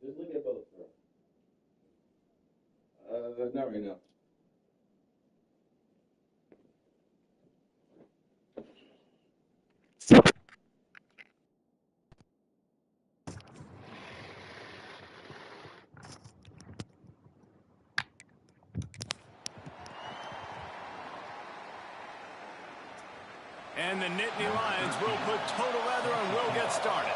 Just look at both, bro. Not right now. And the Nittany Lions will put total leather and will get started.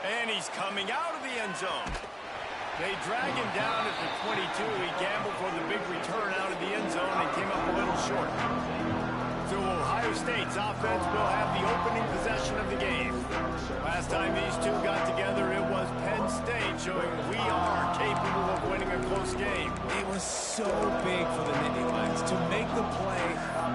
And he's coming out of the end zone. They drag him down at the 22. He gambled for the big return out of the end zone and came up a little short. So Ohio State's offense will have the opening possession of the game. Last time these two got together, it was Penn State showing we are capable of winning a close game. It was so big for the Nittany Lions to make the play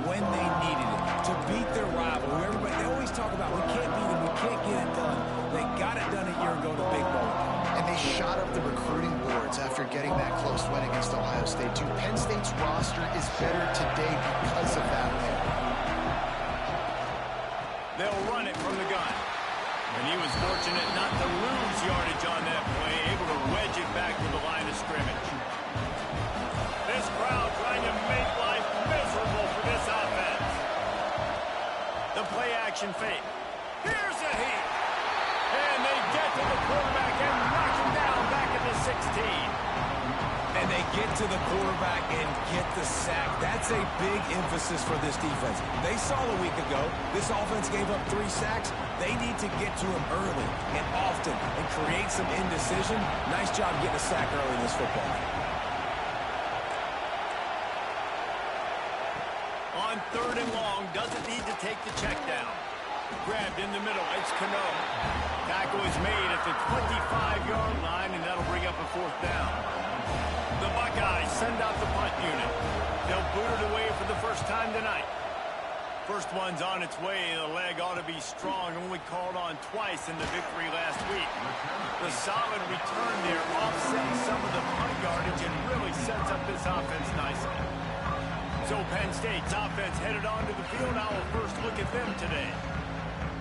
when they needed it, to beat their rival. They always talk about we can't beat them, we can't get it done. They got it done a year ago to big moment. And they shot up the recruiting boards after getting that close win against Ohio State, too. Penn State's roster is better today because of that win. They'll run it from the gun. And he was fortunate not to lose yardage on that play, able to wedge it back to the line of scrimmage. This crowd trying to make life miserable for this offense. The play action fake. Here's a heat. And they get to the quarterback and knock him down back at the 16. And they get to the quarterback and get the sack. That's a big emphasis for this defense. They saw a week ago, this offense gave up 3 sacks. They need to get to him early and often and create some indecision. Nice job getting a sack early in this football game. On 3rd and long, doesn't need to take the check down. Grabbed in the middle, it's Cano. Tackle is made at the 25-yard line, and that'll bring up a 4th down. The Buckeyes send out the punt unit. They'll boot it away for the first time tonight. First one's on its way. The leg ought to be strong. Only called on twice in the victory last week. The solid return there offsetting some of the punt yardage and really sets up this offense nicely. So Penn State's offense headed onto the field. Now we'll first look at them today.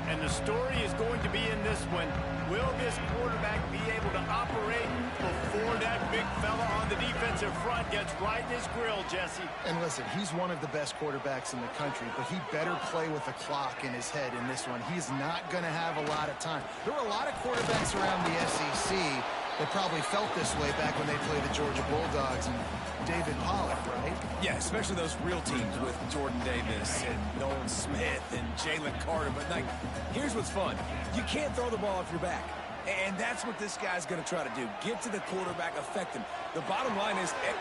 And the story is going to be in this one. Will this quarterback be able to operate before that big fella on the defensive front gets right in his grill, Jesse? And listen, he's one of the best quarterbacks in the country, but he better play with a clock in his head in this one. He's not going to have a lot of time. There were a lot of quarterbacks around the SEC that probably felt this way back when they played the Georgia Bulldogs and David Pollack, right? Yeah, especially those real teams with Jordan Davis and Nolan Smith and Jalen Carter. But, like, here's what's fun. You can't throw the ball off your back. And that's what this guy's going to try to do. Get to the quarterback, affect him. The bottom line is it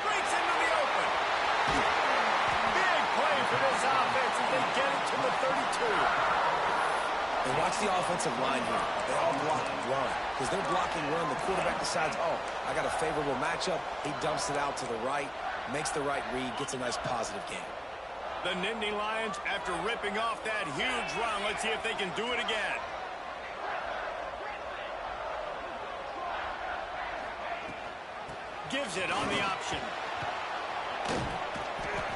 breaks into the open. Big play for this offense as they get it to the 32. And watch the offensive line here. They all block run. Because they're blocking run. The quarterback decides, oh, I got a favorable matchup. He dumps it out to the right, makes the right read, gets a nice positive game. The Nittany Lions, after ripping off that huge run, let's see if they can do it again. Gives it on the option.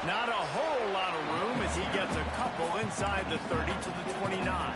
Not a whole lot of room as he gets a couple inside the 30 to the 29.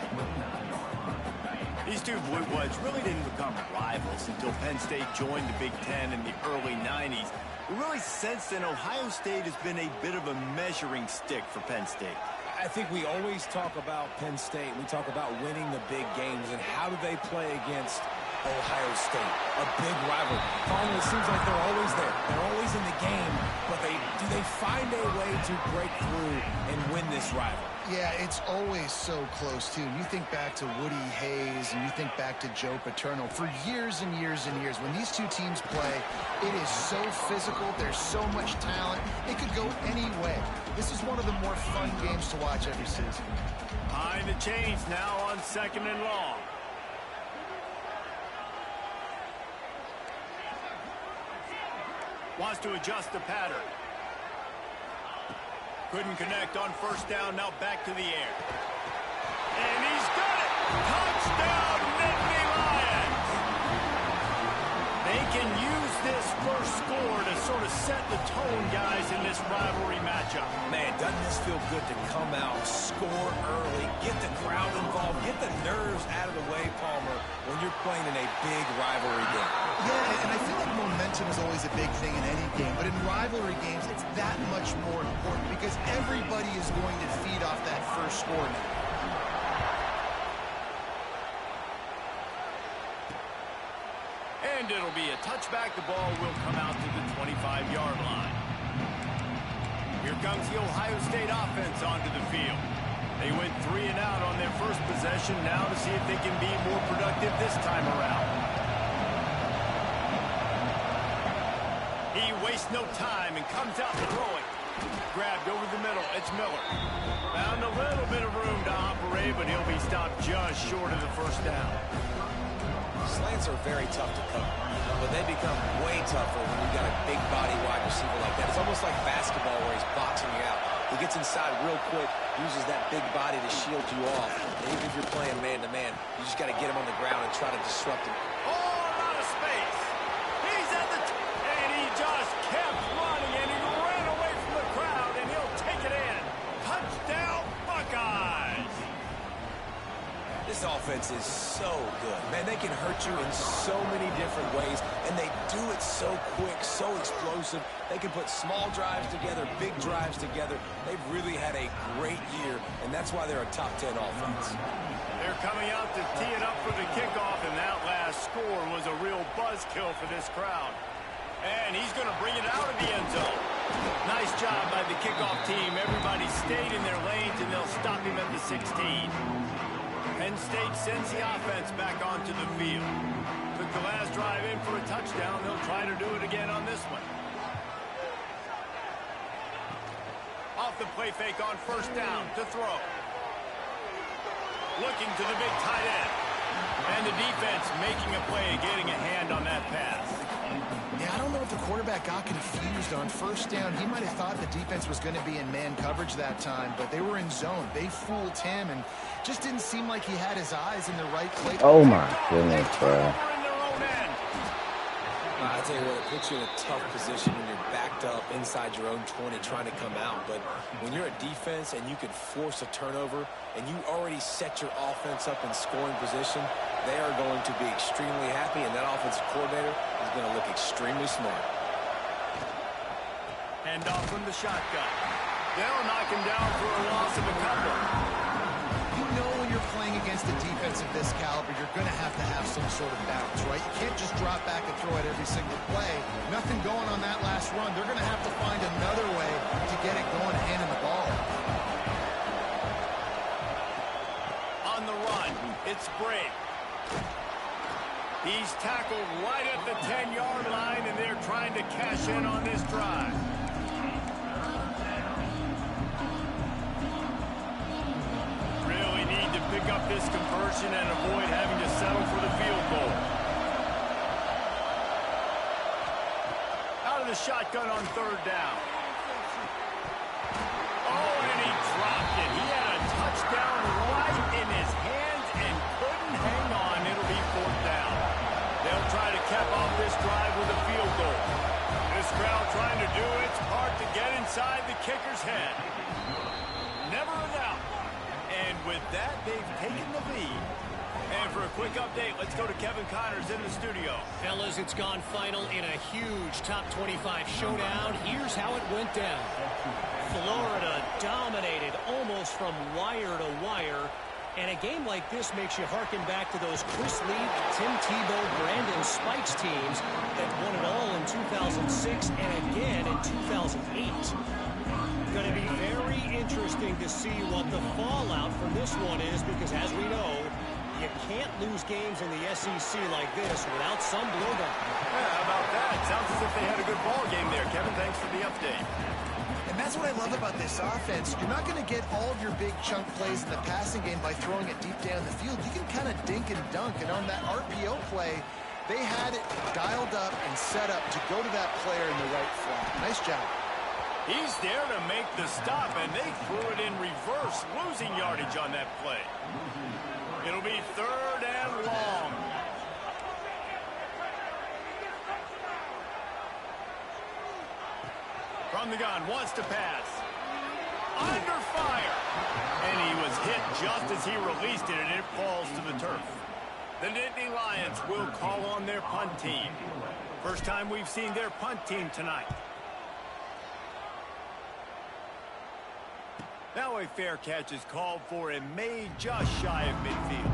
These two Blue Bloods really didn't become rivals until Penn State joined the Big Ten in the early 90s. We really sense that Ohio State has been a bit of a measuring stick for Penn State. I think we always talk about Penn State. We talk about winning the big games and how do they play against Ohio State, a big rival. Finally, it seems like they're always there. They're always in the game, but do they find a way to break through and win this rival? Yeah, it's always so close, too. You think back to Woody Hayes and you think back to Joe Paterno. For years and years and years, when these two teams play, it is so physical. There's so much talent. It could go any way. This is one of the more fun games to watch every season. Behind the chains now on 2nd and long. Wants to adjust the pattern. Couldn't connect on 1st down, now back to the air. And he's got it! Touchdown, Nittany Lions! They can use this first score to sort of set the tone, guys, in this rivalry matchup? Man, doesn't this feel good to come out, score early, get the crowd involved, get the nerves out of the way, Palmer, when you're playing in a big rivalry game? Yeah, and I feel like momentum is always a big thing in any game, but in rivalry games, it's that much more important because everybody is going to feed off that first score now. And it'll be a touchback. The ball will come out to the 25-yard line. Here comes the Ohio State offense onto the field. They went 3 and out on their first possession. Now to see if they can be more productive this time around. He wastes no time and comes out throwing. Grabbed over the middle. It's Miller. Found a little bit of room to operate, but he'll be stopped just short of the first down. Slants are very tough to cover, but they become way tougher when you've got a big body wide receiver like that. It's almost like basketball where he's boxing you out. He gets inside real quick, uses that big body to shield you off. And even if you're playing man-to-man, you just got to get him on the ground and try to disrupt him. Oh, out of space. He's at the and he just kept running, and he ran away from the crowd, and he'll take it in. Touchdown, Buckeyes. This offense is so good. Man, they can hurt you in so many different ways, and they do it so quick, so explosive. They can put small drives together, big drives together. They've really had a great year, and that's why they're a top 10 offense. They're coming out to tee it up for the kickoff, and that last score was a real buzzkill for this crowd. And he's going to bring it out of the end zone. Nice job by the kickoff team. Everybody stayed in their lanes, and they'll stop him at the 16. Penn State sends the offense back onto the field. Took the last drive in for a touchdown. They'll try to do it again on this one. Off the play fake on first down to throw. Looking to the big tight end. And the defense making a play, getting a hand on that pass. Yeah, I don't know if the quarterback got confused on first down. He might have thought the defense was going to be in man coverage that time, but they were in zone. They fooled him and just didn't seem like he had his eyes in the right place. Oh my goodness, bro. I tell you what, it puts you in a tough position when you're backed up inside your own 20 trying to come out. But when you're a defense and you can force a turnover and you already set your offense up in scoring position, they are going to be extremely happy, and that offensive coordinator is going to look extremely smart. Hand off from the shotgun. They'll knock him down for a loss of a couple. You know when you're playing against a defense of this caliber, you're going to have some sort of bounce, right? You can't just drop back and throw it every single play. Nothing going on that last run. They're going to have to find another way to get it going, handing the ball. On the run, it's Brave. He's tackled right at the 10-yard line, and they're trying to cash in on this drive. Really need to pick up this conversion and avoid having to settle for the field goal. Out of the shotgun on third down. Oh, and he dropped it. He had a touchdown right in his hands and couldn't hang on. It'll be fourth down. They'll try to cap off this drive with a field goal. This crowd trying to do its part to get inside the kicker's head. Never a doubt. And with that, they've taken the lead. And for a quick update, let's go to Kevin Connors in the studio. Fellas, it's gone final in a huge top 25 showdown. Here's how it went down. Florida dominated almost from wire to wire. And a game like this makes you harken back to those Chris Lee, Tim Tebow, Brandon Spikes teams that won it all in 2006 and again in 2008. Going to be very interesting to see what the fallout from this one is, because as we know, you can't lose games in the SEC like this without some blowdown. Yeah, how about that? Sounds as if they had a good ball game there. Kevin, thanks for the update. And that's what I love about this offense. You're not going to get all of your big chunk plays in the passing game by throwing it deep down the field. You can kind of dink and dunk. And on that RPO play, they had it dialed up and set up to go to that player in the right flat. Nice job. He's there to make the stop, and they threw it in reverse, losing yardage on that play. It'll be third and long. From the gun, wants to pass. Under fire. And he was hit just as he released it, and it falls to the turf. The Nittany Lions will call on their punt team. First time we've seen their punt team tonight. Now a fair catch is called for and made just shy of midfield.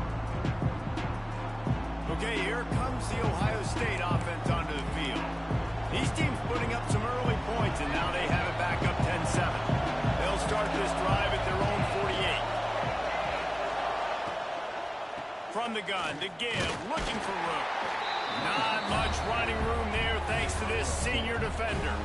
Okay, here comes the Ohio State offense onto the field. These teams putting up some early points, and now they have it back up 10-7. They'll start this drive at their own 48. From the gun to give, looking for room. Not much running room there thanks to this senior defender.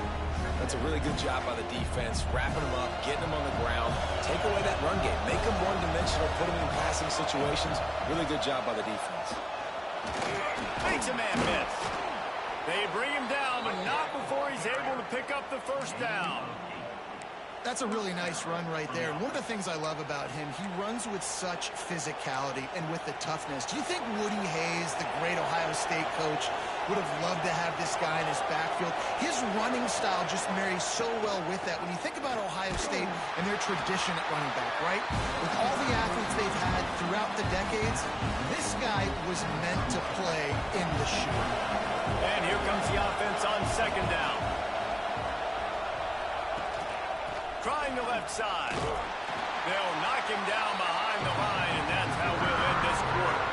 That's a really good job by the defense, wrapping them up, getting them on the ground, take away that run game, make them one-dimensional, put them in passing situations. Really good job by the defense. Makes a man miss. They bring him down, but not before he's able to pick up the first down. That's a really nice run right there. And one of the things I love about him, he runs with such physicality and with the toughness. Do you think Woody Hayes, the great Ohio State coach, would have loved to have this guy in his backfield? His running style just marries so well with that. When you think about Ohio State and their tradition at running back, right? With all the athletes they've had throughout the decades, this guy was meant to play in the shoe. And here comes the offense on second down. Trying the left side. They'll knock him down behind the line, and that's how we'll end this quarter.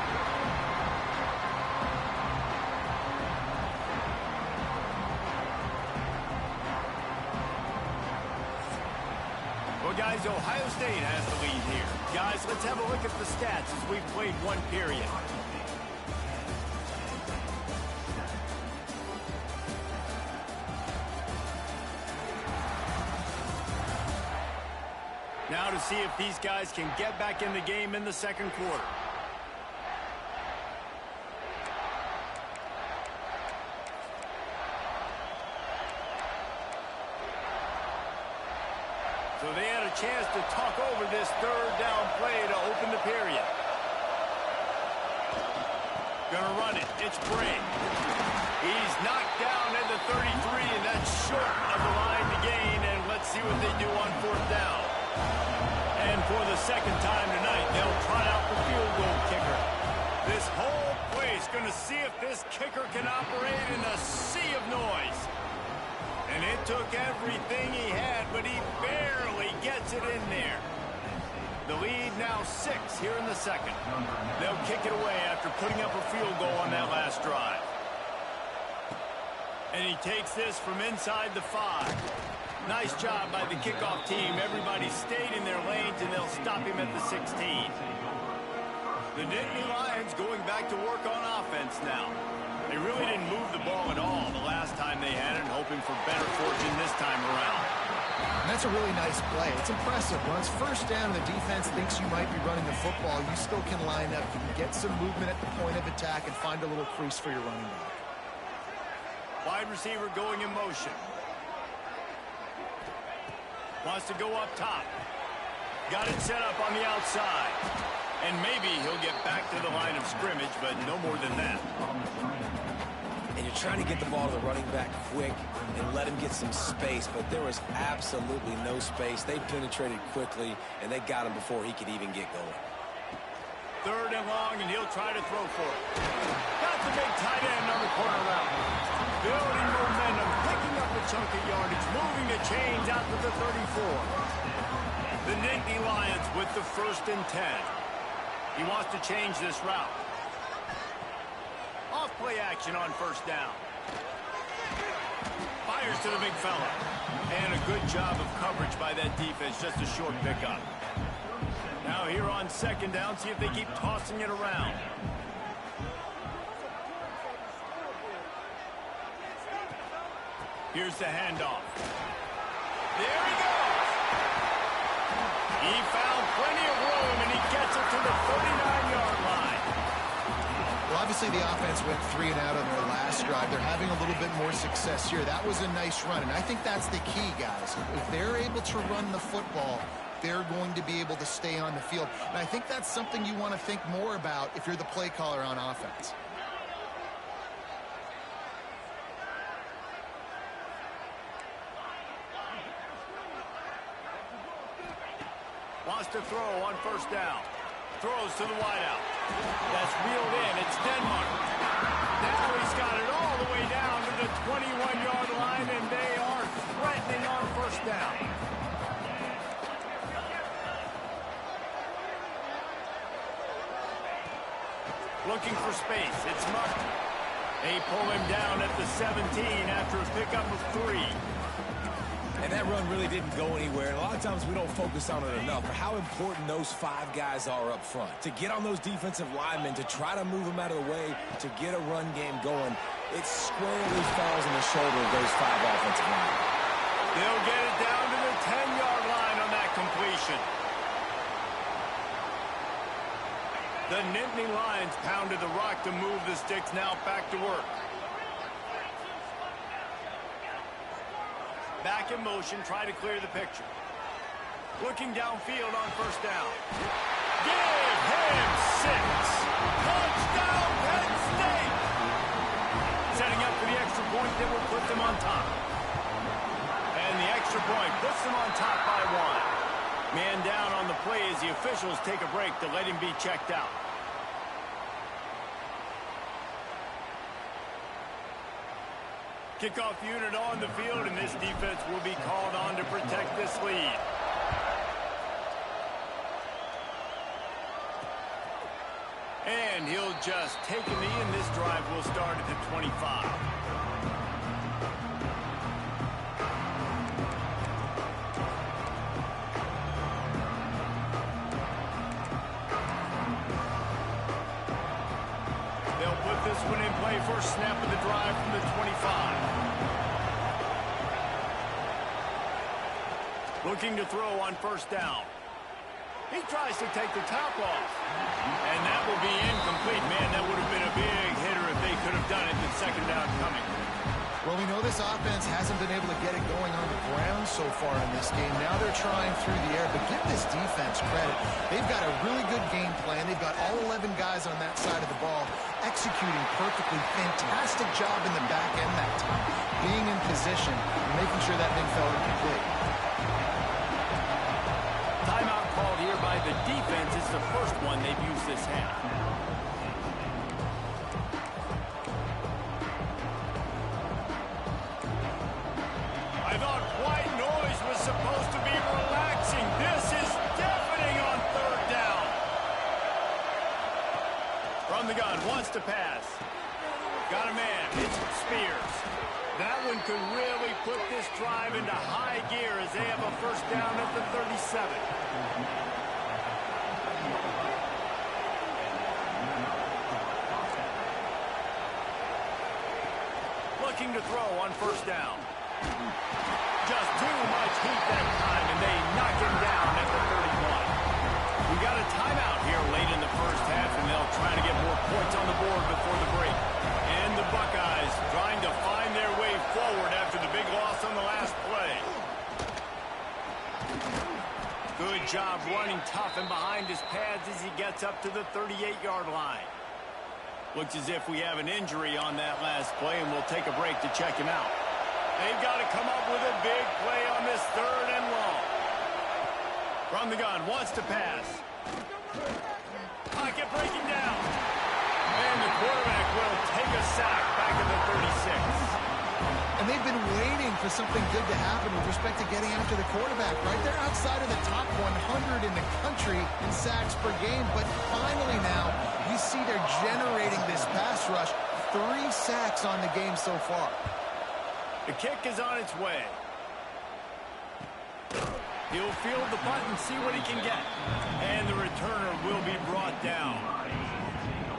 Well, guys, Ohio State has the lead here. Guys, let's have a look at the stats as we've played one period. Now to see if these guys can get back in the game in the second quarter. So they had a chance to talk over this third down play to open the period. Gonna run it. It's Bray. He's knocked down at the 33, and that's short of the line to gain. And let's see what they do on fourth down. And for the second time tonight, they'll try out the field goal kicker. This whole place going to see if this kicker can operate in a sea of noise. And it took everything he had, but he barely gets it in there. The lead now 6 here in the second. They'll kick it away after putting up a field goal on that last drive. And he takes this from inside the 5. Nice job by the kickoff team. Everybody stayed in their lanes, and they'll stop him at the 16. The Nittany Lions going back to work on offense now. They really didn't move the ball at all the last time they had it, hoping for better fortune this time around. And that's a really nice play. It's impressive. When it's first down and the defense thinks you might be running the football, you still can line up. You can get some movement at the point of attack and find a little crease for your running back. Wide receiver going in motion. Wants to go up top. Got it set up on the outside. And maybe he'll get back to the line of scrimmage, but no more than that. And you're trying to get the ball to the running back quick and let him get some space, but there was absolutely no space. They penetrated quickly, and they got him before he could even get going. Third and long, and he'll try to throw for it. Got the big tight end on the corner route. Building momentum, picking up a chunk of yardage, moving the chains out to the 34. The Nittany Lions with the 1st and 10. He wants to change this route. Off play action on first down. Fires to the big fella. And a good job of coverage by that defense, just a short pickup. Now here on second down, see if they keep tossing it around. Here's the handoff. There he goes. He found plenty of room, and he gets it to the 39-yard line. Well, obviously the offense went 3 and out on their last drive. They're having a little bit more success here. That was a nice run, and I think that's the key, guys. If they're able to run the football, they're going to be able to stay on the field. And I think that's something you want to think more about if you're the play caller on offense. Wants to throw on first down. Throws to the wideout. That's reeled in. It's Denmark. Now he's got it all the way down to the 21-yard line, and they are threatening on first down. Looking for space. It's Mark. They pull him down at the 17 after a pickup of 3. And that run really didn't go anywhere. And a lot of times we don't focus on it enough, but how important those 5 guys are up front. To get on those defensive linemen, to try to move them out of the way, to get a run game going, it squarely falls on the shoulder of those 5 offensive linemen. They'll get it down to the 10-yard line on that completion. The Nittany Lions pounded the rock to move the sticks, now back to work. Back in motion, try to clear the picture. Looking downfield on first down. Give him 6. Touchdown, Penn State! Setting up for the extra point that will put them on top. And the extra point puts them on top by 1. Man down on the play as the officials take a break to let him be checked out. Kickoff unit on the field, and this defense will be called on to protect this lead. And he'll just take a knee, and this drive will start at the 25. They'll put this one in play. First snap of the drive from the 25. Looking to throw on first down. He tries to take the top off. And that will be incomplete. Man, that would have been a big hitter if they could have done it with second down coming. Well, we know this offense hasn't been able to get it going on the ground so far in this game. Now they're trying through the air, but give this defense credit. They've got a really good game plan. They've got all 11 guys on that side of the ball executing perfectly. Fantastic job in the back end that time. Being in position, making sure that thing fell incomplete. Timeout called here by the defense. It's the first one they've used this half. I thought white noise was supposed to be relaxing. This is deafening on third down. From the gun, wants to pass. Got a man. It's Spears. That one could really put this drive into high gear as they have a first down at the 37. Looking to throw on first down. Just too much heat that time, and they knock him down at the 31. We got a timeout here late in the first half, and they'll try to get more points on the board before the break. And the Buckeyes trying to find their way forward after the big loss on the last play. Good job running tough and behind his pads as he gets up to the 38-yard line. Looks as if we have an injury on that last play, and we'll take a break to check him out. They've got to come up with a big play on this third and long. From the gun, wants to pass. Pocket breaking down. And the quarterback will take a sack back at the 36. And they've been waiting for something good to happen with respect to getting after the quarterback, right? They're outside of the top 100 in the country in sacks per game, but finally now you see they're generating this pass rush. 3 sacks on the game so far. The kick is on its way. He'll field the punt and see what he can get. And the returner will be brought down.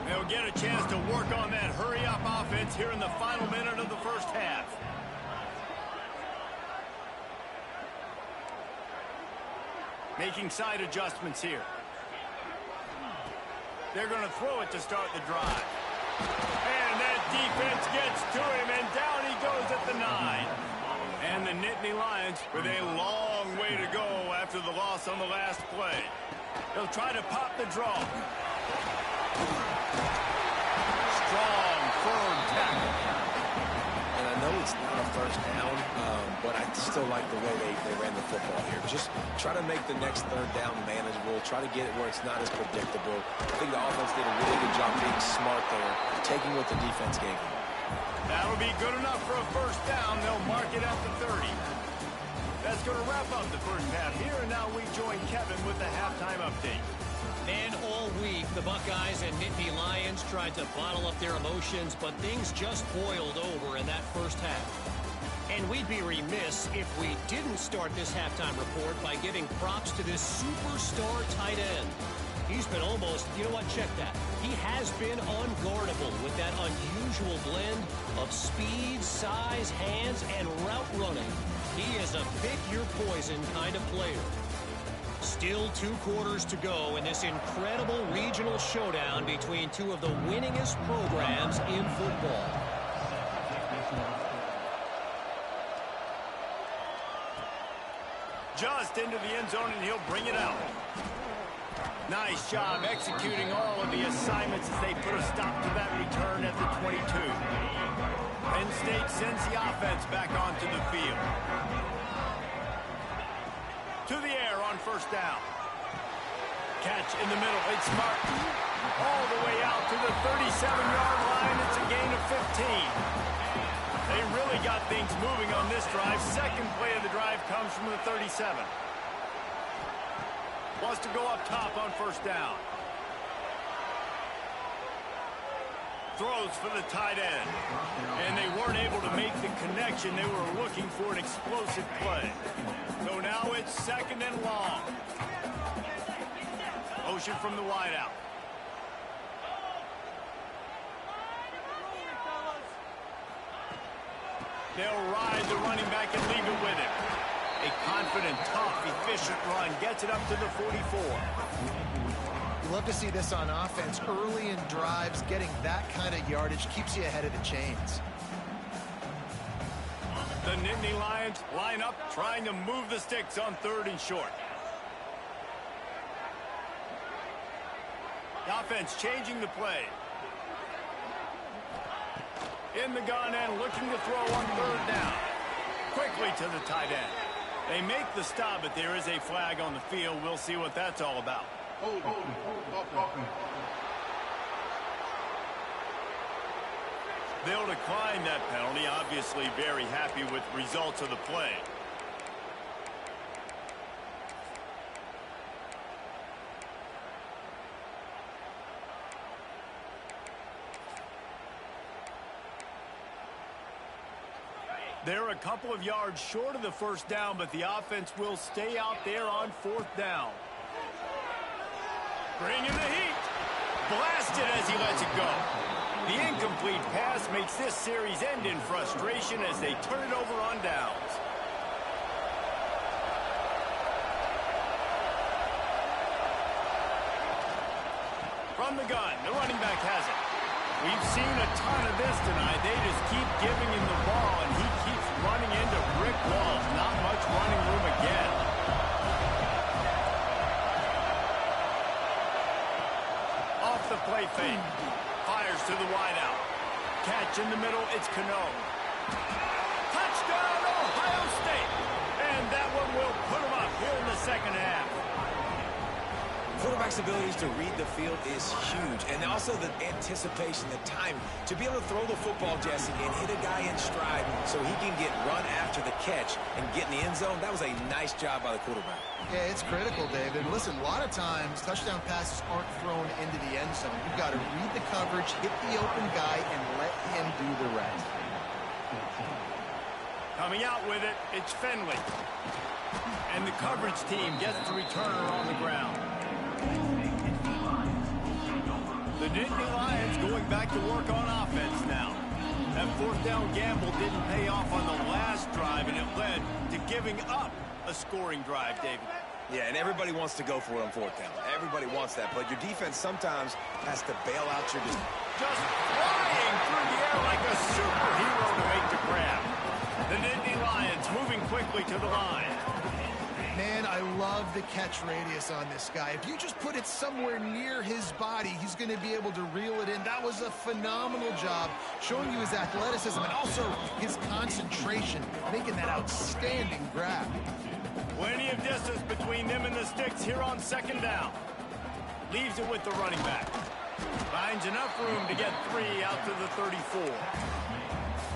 They'll get a chance to work on that hurry-up offense here in the final minute of the first half. Making side adjustments here. They're going to throw it to start the drive. And that defense gets to him, and down he goes at the 9. And the Nittany Lions with a long way to go after the loss on the last play. They'll try to pop the draw. Strong, firm tackle. And I know it's not a first down, but I still like the way they ran the football here. Just try to make the next third down manageable. Try to get it where it's not as predictable. I think the offense did a really good job being smart there, taking what the defense gave them. That'll be good enough for a first down. They'll mark it at the 30. That's going to wrap up the first half here, and now we join Kevin with the halftime update. And all week, the Buckeyes and Nittany Lions tried to bottle up their emotions, but things just boiled over in that first half. And we'd be remiss if we didn't start this halftime report by giving props to this superstar tight end. He's been almost, you know what, check that. He has been unguardable with that unusual blend of speed, size, hands, and route running. He is a pick-your-poison kind of player. Still 2 quarters to go in this incredible regional showdown between two of the winningest programs in football. Just into the end zone, and he'll bring it out. Nice job executing all of the assignments as they put a stop to that return at the 22. Penn State sends the offense back onto the field. To the air on first down. Catch in the middle. It's smart. All the way out to the 37-yard line. It's a gain of 15. They really got things moving on this drive. Second play of the drive comes from the 37. Wants to go up top on first down. Throws for the tight end. And they weren't able to make the connection. They were looking for an explosive play. So now it's second and long. Motion from the wideout. They'll ride the running back and leave it with him. A confident, tough, efficient run gets it up to the 44. You love to see this on offense. Early in drives, getting that kind of yardage keeps you ahead of the chains. The Nittany Lions line up, trying to move the sticks on third and short. The offense changing the play. In the gun and looking to throw on third down. Quickly to the tight end. They make the stop, but there is a flag on the field. We'll see what that's all about. They'll decline that penalty. Obviously very happy with results of the play. They're a couple of yards short of the first down, but the offense will stay out there on fourth down. Bringing the heat. Blasted as he lets it go. The incomplete pass makes this series end in frustration as they turn it over on downs. From the gun, the running back has it. We've seen a ton of this tonight. They just keep giving him the ball, and he keeps running into brick walls. Not much running room again. Off the play fake. Fires to the wideout. Catch in the middle. It's Cano. Touchdown, Ohio State. And that one will put them up here in the second half. Quarterback's abilities to read the field is huge, and also the anticipation, the time to be able to throw the football, Jesse, and hit a guy in stride so he can get run after the catch and get in the end zone. That was a nice job by the quarterback. Yeah, it's critical, David. Listen, a lot of times touchdown passes aren't thrown into the end zone. You've got to read the coverage, hit the open guy, and let him do the rest. Coming out with it, it's Finley. And the coverage team gets the returner on the ground. The Nittany Lions going back to work on offense now. That fourth down gamble didn't pay off on the last drive, and it led to giving up a scoring drive, David. Yeah, and everybody wants to go for it on fourth down. Everybody wants that, but your defense sometimes has to bail out your defense. Just flying through the air like a superhero to make the grab. The Nittany Lions moving quickly to the line. Man, I love the catch radius on this guy. If you just put it somewhere near his body, he's going to be able to reel it in. That was a phenomenal job, showing you his athleticism and also his concentration, making that outstanding grab. Plenty of distance between them and the sticks here on second down. Leaves it with the running back. Finds enough room to get 3 out to the 34.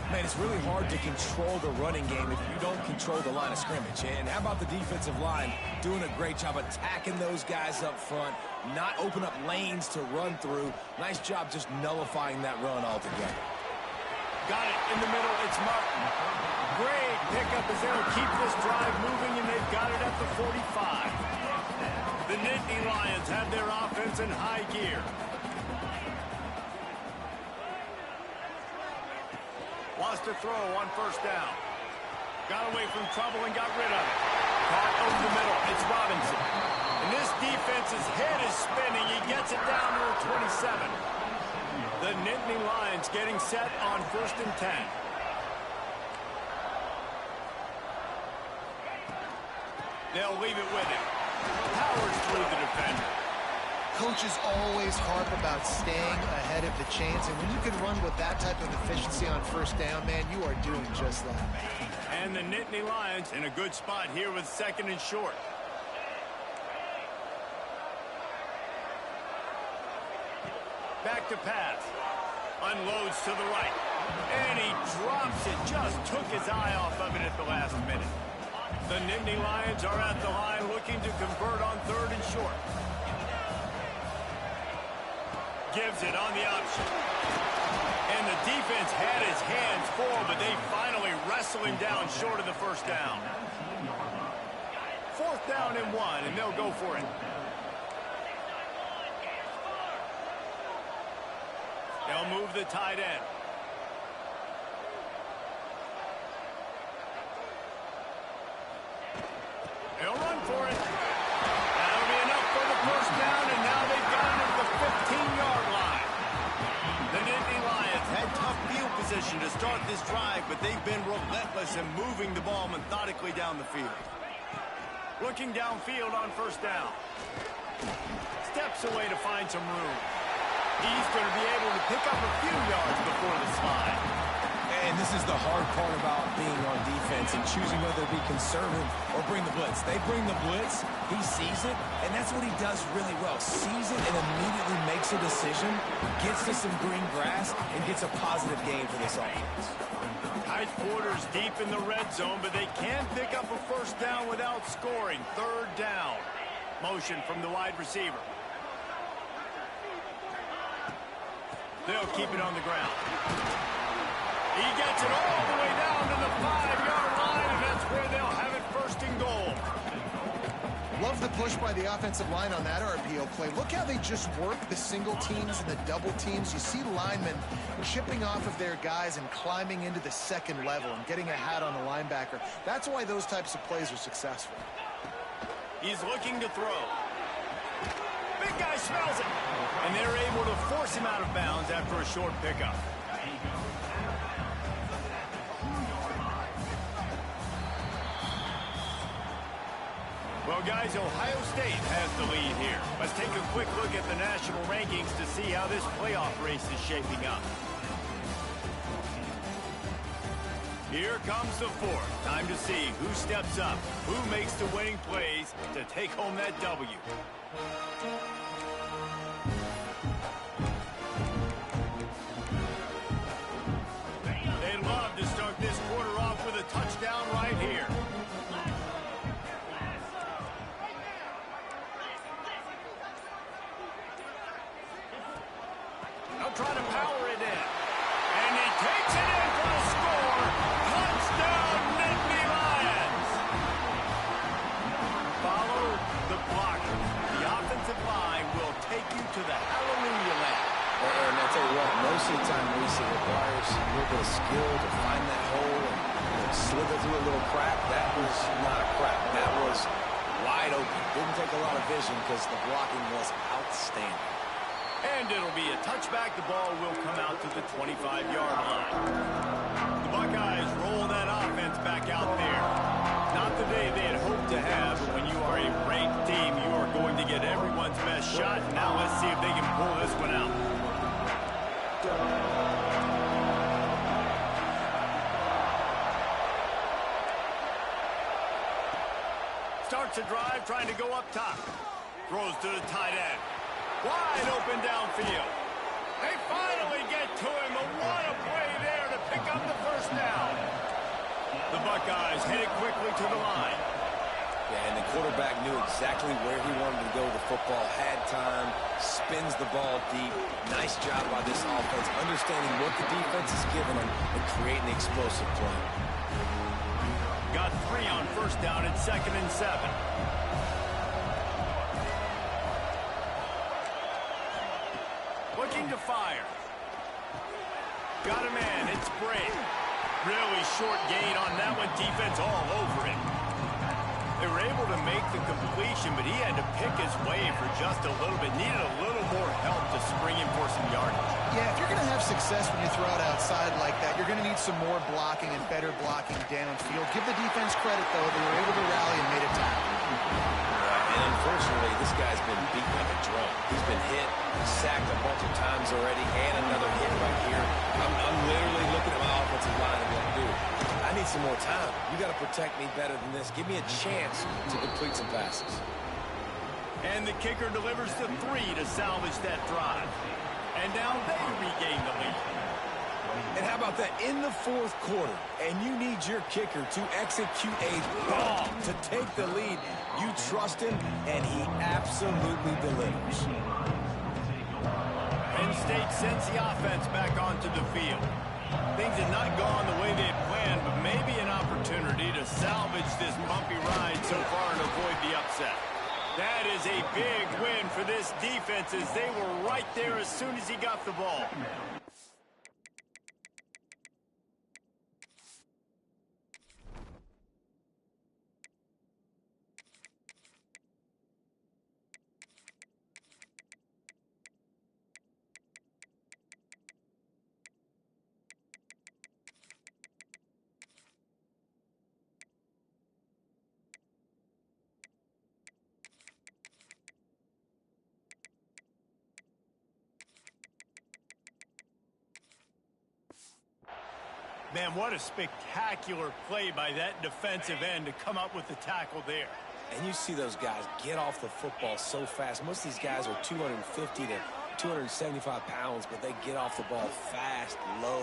Man, it's really hard to control the running game if you don't control the line of scrimmage. And how about the defensive line doing a great job attacking those guys up front, not open up lanes to run through. Nice job just nullifying that run altogether. Got it in the middle. It's Martin. Great pickup as they'll keep this drive moving, and they've got it at the 45. The Nittany Lions have their offense in high gear. Lost a throw on first down. Got away from trouble and got rid of it. Caught over the middle. It's Robinson. And this defense's head is spinning. He gets it down to the 27. The Nittany Lions getting set on 1st and 10. They'll leave it with him. Powers through the defender. Coaches always harp about staying ahead of the chains, and when you can run with that type of efficiency on first down, man, you are doing just that. And the Nittany Lions in a good spot here with 2nd and short. Back to pass. Unloads to the right. And he drops it. Just took his eye off of it at the last minute. The Nittany Lions are at the line looking to convert on 3rd and short. Gives it on the option. And the defense had his hands full, but they finally wrestle him down short of the first down. 4th down and 1, and they'll go for it. They'll move the tight end. They'll run for it. That'll be enough for the first down, and now they've got it at the 15-yard line. The Nittany Lions had tough field position to start this drive, but they've been relentless in moving the ball methodically down the field. Looking downfield on first down. Steps away to find some room. He's going to be able to pick up a few yards before the slide. And this is the hard part about being on defense and choosing whether to be conservative or bring the blitz. They bring the blitz, he sees it, and that's what he does really well. Sees it and immediately makes a decision, gets to some green grass, and gets a positive gain for this offense. Tight quarters deep in the red zone, but they can pick up a first down without scoring. 3rd down. Motion from the wide receiver. They'll keep it on the ground. He gets it all the way down to the 5-yard line, and that's where they'll have it 1st and goal. Love the push by the offensive line on that RPO play. Look how they just work the single teams and the double teams. You see linemen chipping off of their guys and climbing into the 2nd level and getting a hat on the linebacker. That's why those types of plays are successful. He's looking to throw. Big guy smells it. And they're able to force him out of bounds after a short pickup. Well, guys, Ohio State has the lead here. Let's take a quick look at the national rankings to see how this playoff race is shaping up. Here comes the 4th. Time to see who steps up, who makes the winning plays to take home that W. They'd love to start this quarter off with a touchdown right here. They'll try to power it in. And he takes it in for a score. Touchdown, Nittany Lions. Follow the blocker. The offensive line will take you to the hallelujah land. And I'll tell you what, most of the time, Reese, it requires a little bit of skill to find that hole and slither through a little crack. That was not a crack. That was wide open. Didn't take a lot of vision because the blocking was outstanding. And it'll be a touchback. The ball will come out to the 25-yard line. The Buckeyes roll that offense back out there. Not the day they had hoped to have, but when you are a ranked team, you are going to get everyone's best shot. Now let's see if they can pull this one out. Starts a drive, trying to go up top. Throws to the tight end. Wide open downfield. They finally get to him, but what a play there to pick up the first down. The Buckeyes headed quickly to the line. Yeah, and the quarterback knew exactly where he wanted to go with the football, had time, spins the ball deep. Nice job by this offense, understanding what the defense is giving them and creating the explosive play. Got 3 on first down and 2nd and 7. Looking to fire. Got a man, it's Bray. Really short gain on that one, defense all over it. They were able to make the completion, but he had to pick his way for just a little bit. Needed a little more help to spring him for some yardage. Yeah, if you're going to have success when you throw it outside like that, you're going to need some more blocking and better blocking downfield. Give the defense credit, though. They were able to rally and made a tackle. And unfortunately, this guy's been beat like a drum. He's been hit, sacked a bunch of times already, and another hit right here. I'm literally looking at my offensive line and be like, dude, I need some more time. You got to protect me better than this. Give me a chance to complete some passes. And the kicker delivers the 3 to salvage that drive. And now they regain the lead. And how about that? In the 4th quarter, and you need your kicker to execute a bomb to take the lead. You trust him, and he absolutely delivers. Penn State sends the offense back onto the field. Things had not gone the way they had planned, but maybe an opportunity to salvage this bumpy ride so far and avoid the upset. That is a big win for this defense as they were right there as soon as he got the ball. Man, what a spectacular play by that defensive end to come up with the tackle there. And you see those guys get off the football so fast. Most of these guys are 250 to 275 pounds, but they get off the ball fast, low.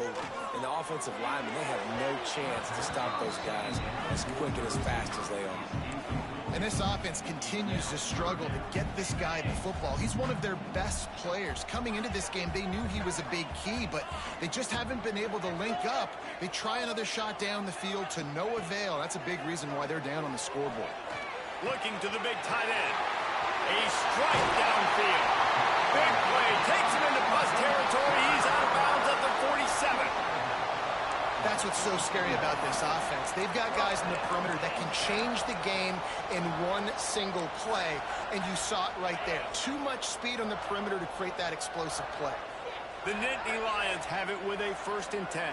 And the offensive linemen, they have no chance to stop those guys as quick and as fast as they are. And this offense continues to struggle to get this guy the football. He's one of their best players. Coming into this game, they knew he was a big key, but they just haven't been able to link up. They try another shot down the field to no avail. That's a big reason why they're down on the scoreboard. Looking to the big tight end. A strike downfield. Big play. Takes him into bus territory. He's out of bounds at the 47. That's what's so scary about this offense. They've got guys in the perimeter that can change the game in one single play, and you saw it right there. Too much speed on the perimeter to create that explosive play. The Nittany Lions have it with a 1st and 10.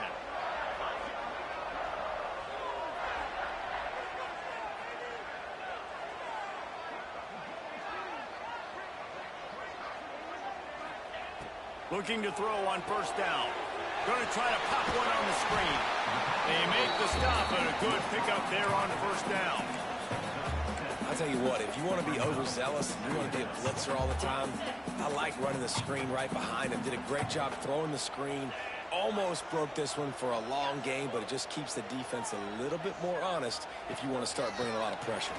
Looking to throw on 1st down. Going to try to pop one on the screen. They make the stop, and a good pickup there on 1st down. I'll tell you what, if you want to be overzealous and you want to be a blitzer all the time, I like running the screen right behind him. Did a great job throwing the screen. Almost broke this one for a long game, but it just keeps the defense a little bit more honest if you want to start bringing a lot of pressure.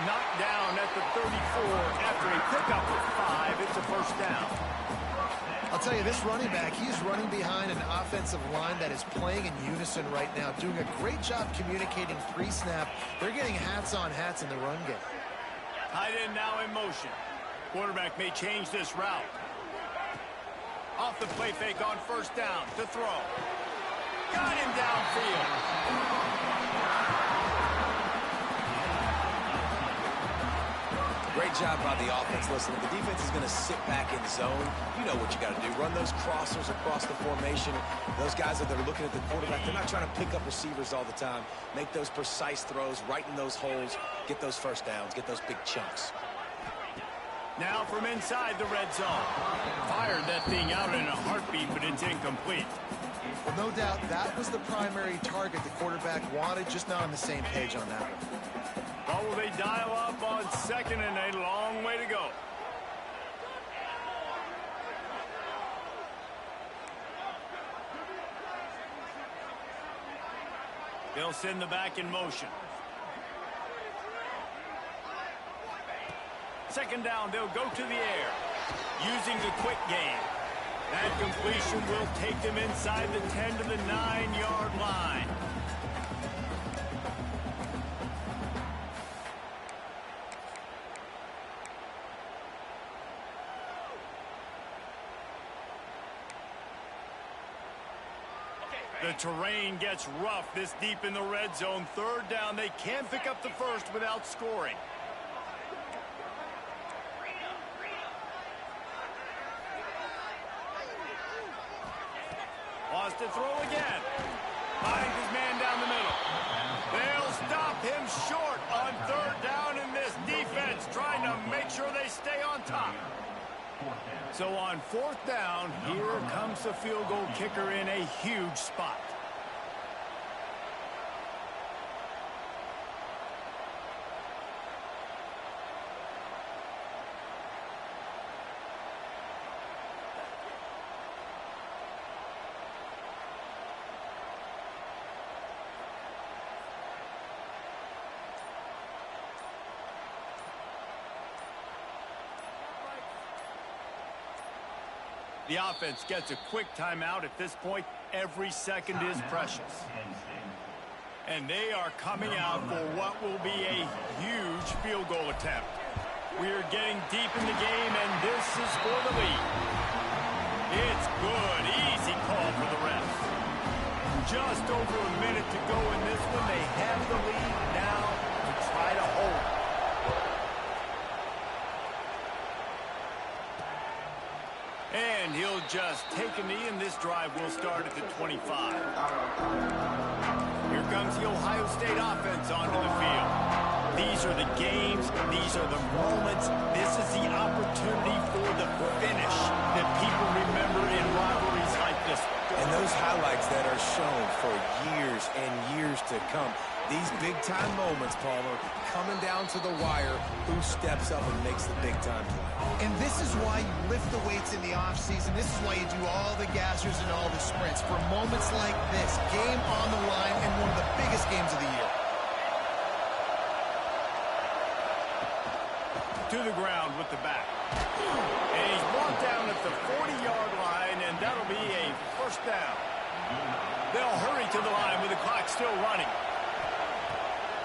Knocked down at the 34 after a pickup of 5. It's a 1st down. I'll tell you, this running back, he's running behind an offensive line that is playing in unison right now, doing a great job communicating pre-snap. They're getting hats on hats in the run game. Tight end now in motion. Quarterback may change this route. Off the play fake on 1st down to throw. Got him downfield. Great Great job by the offense. Listen, if the defense is going to sit back in zone, you know what you got to do. Run those crossers across the formation. Those guys that are looking at the quarterback, they're not trying to pick up receivers all the time. Make those precise throws, right in those holes, get those first downs, get those big chunks. Now from inside the red zone. Fired that thing out in a heartbeat, but it's incomplete. Well, no doubt that was the primary target the quarterback wanted, just not on the same page on that one. What will they dial up on second and a long way to go? They'll send the back in motion. Second down, they'll go to the air. Using the quick game. That completion will take them inside the 10 to the 9-yard line. The terrain gets rough this deep in the red zone. Third down, they can't pick up the first without scoring. Wants to throw again. Finds his man down the middle. They'll stop him short on third down, and this defense trying to make sure they stay on top. So on fourth down, here comes the field goal kicker in a huge spot. The offense gets a quick timeout. At this point, every second is precious. And they are coming out for what will be a huge field goal attempt. We are getting deep in the game, and this is for the lead. It's good. Easy call for the refs. Just over a minute to go in this one. They have the lead now to try to hold it. And he'll just take a knee, and this drive will start at the 25. Here comes the Ohio State offense onto the field. These are the games. These are the moments. This is the opportunity for the finish that people remember in rivalries like this one. And those highlights that are shown for years and years to come. These big-time moments, Palmer, coming down to the wire, who steps up and makes the big-time play. And this is why you lift the weights in the offseason. This is why you do all the gassers and all the sprints. For moments like this, game on the line, and one of the biggest games of the year. To the ground with the back. And he's brought down at the 40-yard line, and that'll be a first down. They'll hurry to the line with the clock still running.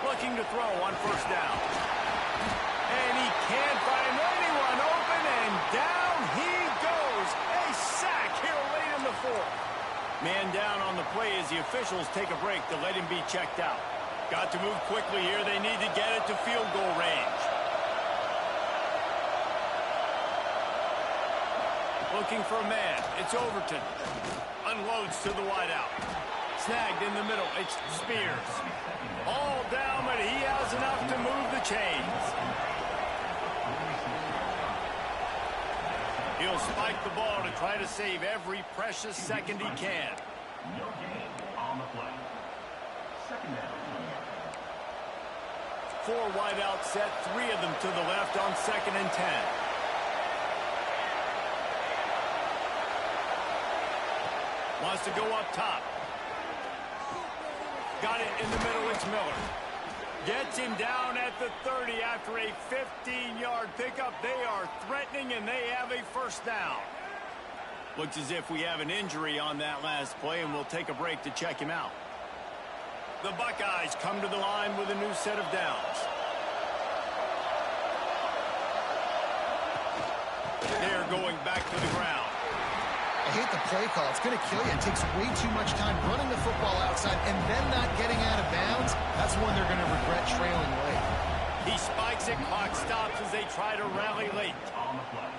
Looking to throw on first down. And he can't find anyone open, and down he goes. A sack here late in the fourth. Man down on the play as the officials take a break to let him be checked out. Got to move quickly here. They need to get it to field goal range. Looking for a man. It's Overton. Unloads to the wideout. Snagged in the middle. It's Spears. All down, but he has enough to move the chains. He'll spike the ball to try to save every precious second he can. No gain on the play. Second down. 4 wideout set, 3 of them to the left on 2nd and 10. Wants to go up top. Got it in the middle. It's Miller. Gets him down at the 30 after a 15-yard pickup. They are threatening, and they have a first down. Looks as if we have an injury on that last play, and we'll take a break to check him out. The Buckeyes come to the line with a new set of downs. They're going back to the ground. I hate the play call. It's going to kill you. It takes way too much time running the football outside and then not getting out of bounds. That's one they're going to regret trailing late. He spikes it, clock stops as they try to rally late. On the play.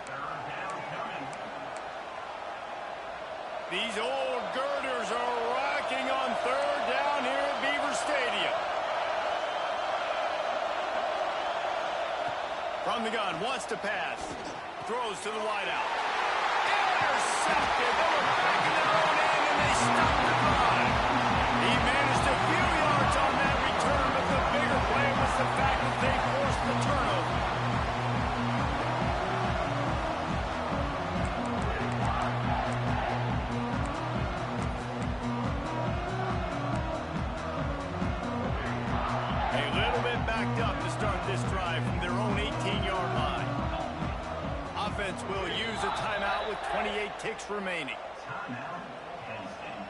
Third down coming. These old girders are rocking on third down here at Beaver Stadium. From the gun, wants to pass. Throws to the wideout. Intercepted. They were back in their own end, and they stopped the drive. He managed a few yards on that return, but the bigger play was the fact that they forced the turnover. A little bit backed up to start this drive from their own 18-yard line. Offense will use a timeout with 28 ticks remaining. Timeout, Penn State.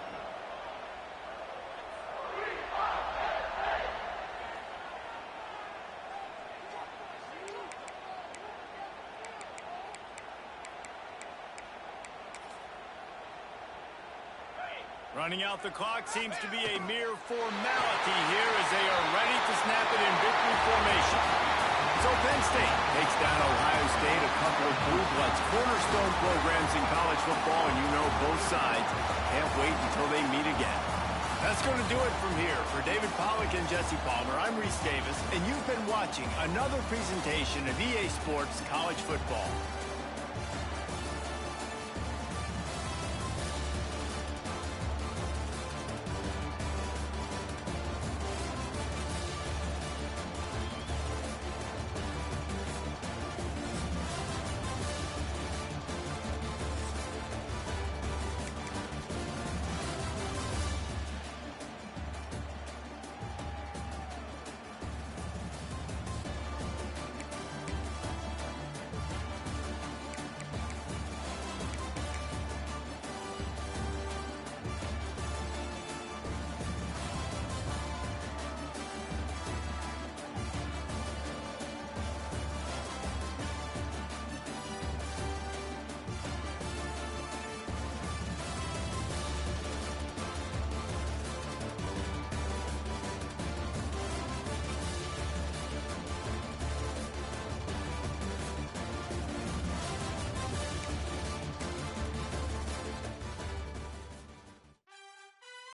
Running out the clock seems to be a mere formality here as they are ready to snap it in victory formation. So Penn State takes down Ohio State, a couple of Blue Bloods cornerstone programs in college football, and you know both sides can't wait until they meet again. That's going to do it from here. For David Pollack and Jesse Palmer, I'm Reese Davis, and you've been watching another presentation of EA Sports College Football.